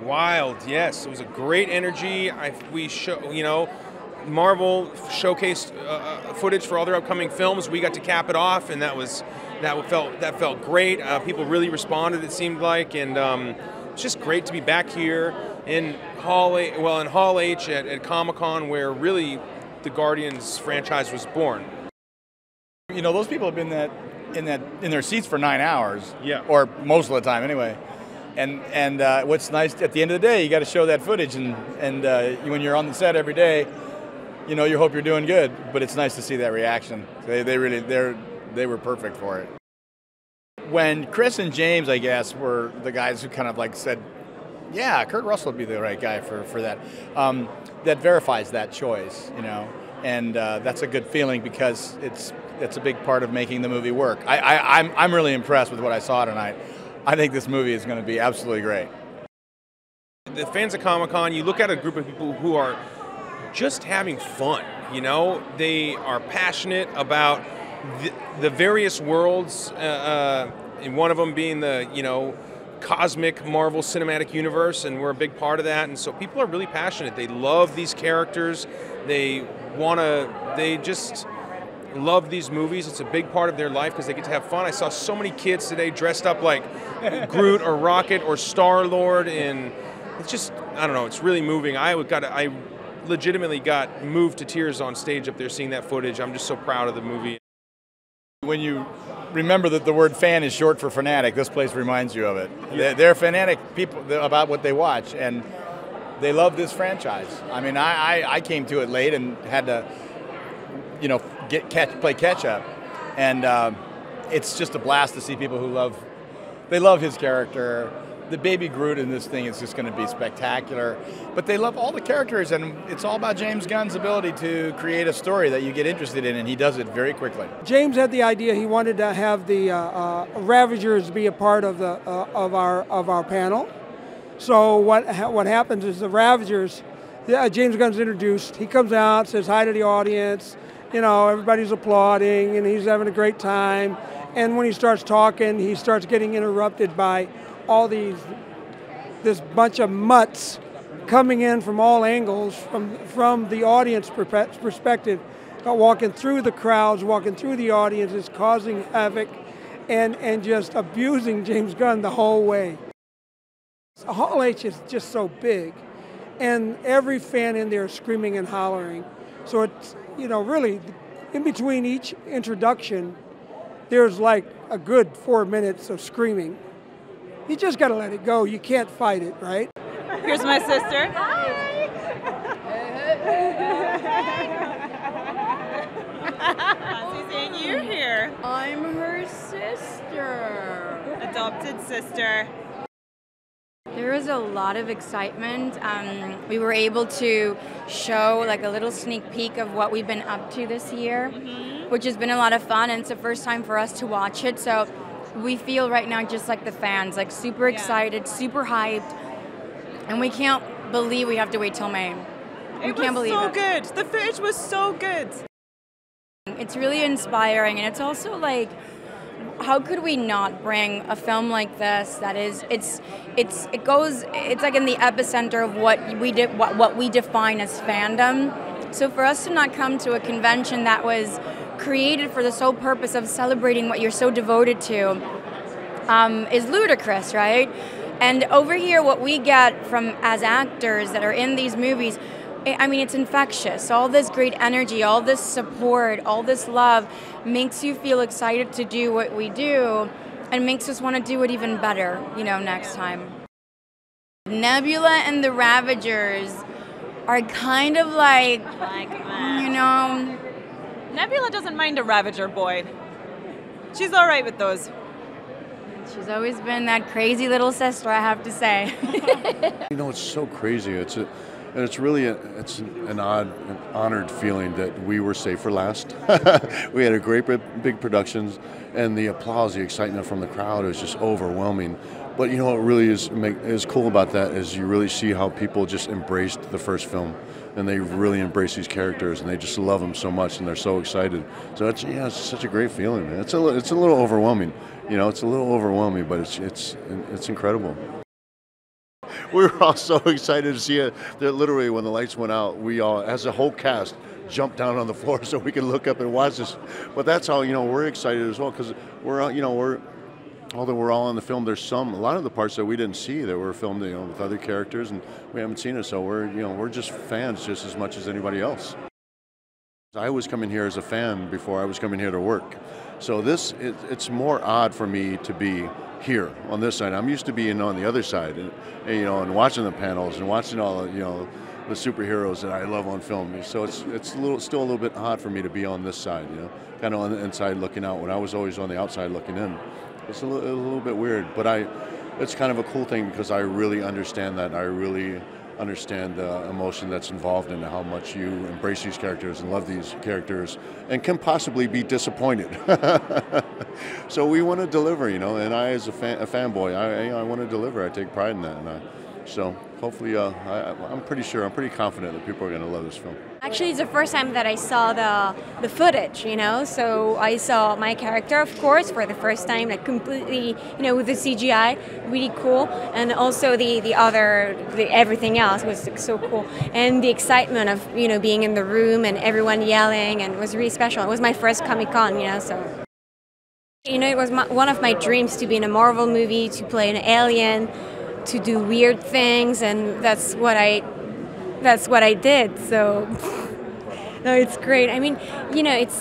Wild, yes. It was a great energy. Marvel showcased footage for all their upcoming films. We got to cap it off, and that felt great. People really responded. It seemed like, and it's just great to be back here in Hall H at Comic-Con, where really the Guardians franchise was born. You know, those people have been in their seats for 9 hours, Yeah. or most of the time anyway. And what's nice at the end of the day, you got to show that footage, and when you're on the set every day, you know, you hope you're doing good. But it's nice to see that reaction. They were perfect for it. When Chris and James, I guess, were the guys who kind of like said, yeah, Kurt Russell would be the right guy for that. That verifies that choice, you know, and that's a good feeling because it's a big part of making the movie work. I'm really impressed with what I saw tonight. I think this movie is going to be absolutely great. The fans of Comic-Con, you look at a group of people who are just having fun, you know? They are passionate about the various worlds, and one of them being the, you know, cosmic Marvel Cinematic Universe, and we're a big part of that, and so people are really passionate. They love these characters. They just love these movies. It's a big part of their life because they get to have fun. I saw so many kids today dressed up like Groot or Rocket or Star-Lord, and it's just, I don't know, it's really moving. I legitimately got moved to tears on stage up there seeing that footage. I'm just so proud of the movie. When you remember that the word fan is short for fanatic, this place reminds you of it. Yeah. They're fanatic people about what they watch, and they love this franchise. I mean, I came to it late and had to, you know, play catch up, and it's just a blast to see people who love his character. The baby Groot in this thing is just going to be spectacular, but they love all the characters, and it's all about James Gunn's ability to create a story that you get interested in, and he does it very quickly. James had the idea. He wanted to have the Ravagers be a part of our panel. So what happens is the Ravagers, James Gunn's introduced. He comes out, says hi to the audience. You know, everybody's applauding, and he's having a great time. And when he starts talking, he starts getting interrupted by all this bunch of mutts coming in from all angles, from the audience perspective, walking through the crowds, walking through the audiences, causing havoc, and just abusing James Gunn the whole way. Hall H is just so big, and every fan in there is screaming and hollering. So it's, you know, really, in between each introduction, there's like a good 4 minutes of screaming. You just got to let it go. You can't fight it, right? Here's my sister. Hi. Fancy seeing you here. I'm her sister. Adopted sister. There was a lot of excitement. We were able to show like a little sneak peek of what we've been up to this year, which has been a lot of fun, and it's the first time for us to watch it. So we feel right now just like the fans, like super excited, super hyped, and we can't believe we have to wait till May. We can't believe it. It was so good. The footage was so good. It's really inspiring, and it's also like, how could we not bring a film like this that is, it's like in the epicenter of what we define as fandom. So for us to not come to a convention that was created for the sole purpose of celebrating what you're so devoted to is ludicrous, right? And over here, what we get from as actors that are in these movies, I mean, it's infectious. All this great energy, all this support, all this love makes you feel excited to do what we do, and makes us want to do it even better, you know, next time. Nebula and the Ravagers are kind of like you know, Nebula doesn't mind a Ravager boy. She's all right with those. She's always been that crazy little sister, I have to say. You know, it's so crazy. And it's really an honored feeling that we were safe for last. We had a great big productions, and the applause, the excitement from the crowd is just overwhelming. But you know what really is cool about that is you really see how people just embraced the first film, and they really embrace these characters, and they just love them so much, and they're so excited. So it's such a great feeling, man. It's a little overwhelming, you know. It's a little overwhelming, but it's incredible. we were all so excited to see it that literally when the lights went out, we all, as a whole cast, jumped down on the floor so we could look up and watch this. But that's how, we're excited as well, because although we're all on the film, there's a lot of the parts that we didn't see that were filmed, with other characters, and we haven't seen it. So we're just fans just as much as anybody else. I was coming here as a fan before I was coming here to work. So it's more odd for me to be here on this side. I'm used to being on the other side, and watching the panels and watching all the superheroes that I love on film. So it's still a little bit odd for me to be on this side, kind of on the inside looking out when I was always on the outside looking in. It's a little bit weird, but it's kind of a cool thing because I really understand that. I really understand the emotion that's involved in how much you embrace these characters and love these characters and can possibly be disappointed. So we want to deliver, and I, as a fanboy, I want to deliver. I take pride in that, so hopefully, I'm pretty confident that people are going to love this film. Actually, it's the first time that I saw the footage, so I saw my character, of course, for the first time, like completely, with the CGI, really cool, and also the everything else was so cool, and the excitement of, being in the room and everyone yelling, and it was really special. It was my first Comic-Con, so. It was one of my dreams to be in a Marvel movie, to play an alien, to do weird things, and that's what I did. So no, it's great. I mean, it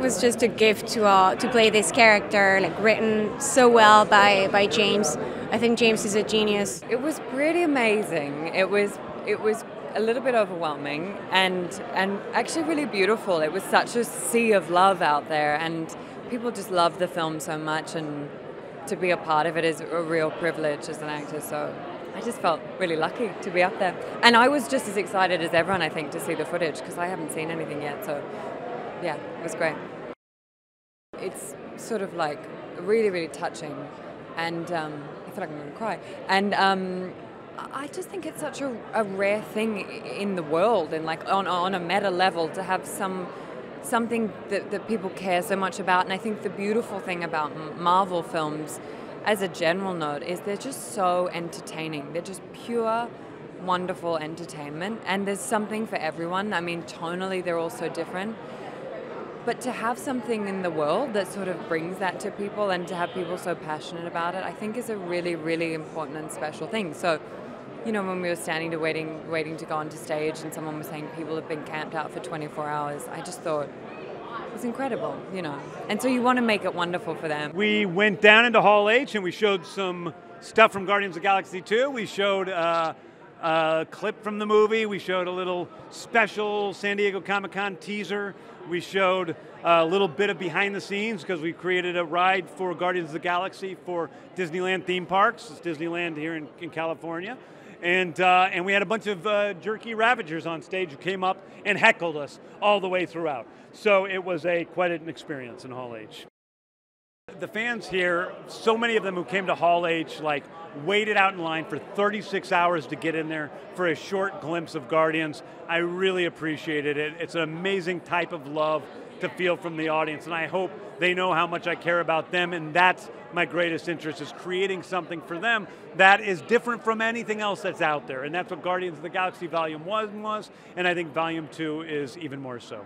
was just a gift to play this character, like written so well by James. I think James is a genius. It was pretty amazing. It was a little bit overwhelming and actually really beautiful. It was such a sea of love out there, and people just love the film so much, and to be a part of it is a real privilege as an actor. So I just felt really lucky to be up there. And I was just as excited as everyone, I think, to see the footage, because I haven't seen anything yet. So yeah, it was great. It's sort of like really, really touching. And I feel like I'm going to cry. And I just think it's such a rare thing in the world, and like on a meta level, to have something that people care so much about. And I think the beautiful thing about Marvel films, as a general note, is they're just so entertaining. They're just pure, wonderful entertainment, and there's something for everyone. I mean, tonally they're all so different, but to have something in the world that sort of brings that to people, and to have people so passionate about it, I think is a really, really important and special thing. So, when we were standing waiting to go onto stage, and someone was saying people have been camped out for 24 hours, I just thought it was incredible, And so you want to make it wonderful for them. We went down into Hall H and we showed some stuff from Guardians of the Galaxy 2. We showed a clip from the movie. We showed a little special San Diego Comic-Con teaser. We showed a little bit of behind the scenes, because we created a ride for Guardians of the Galaxy for Disneyland theme parks. It's Disneyland here in California. And we had a bunch of jerky Ravagers on stage who came up and heckled us all the way throughout. So it was quite an experience in Hall H. The fans here, so many of them who came to Hall H, waited out in line for 36 hours to get in there for a short glimpse of Guardians. I really appreciated it. It's an amazing type of love to feel from the audience, and I hope they know how much I care about them, and that's my greatest interest, is creating something for them that is different from anything else that's out there, and that's what Guardians of the Galaxy Volume 1 was, and I think Volume 2 is even more so.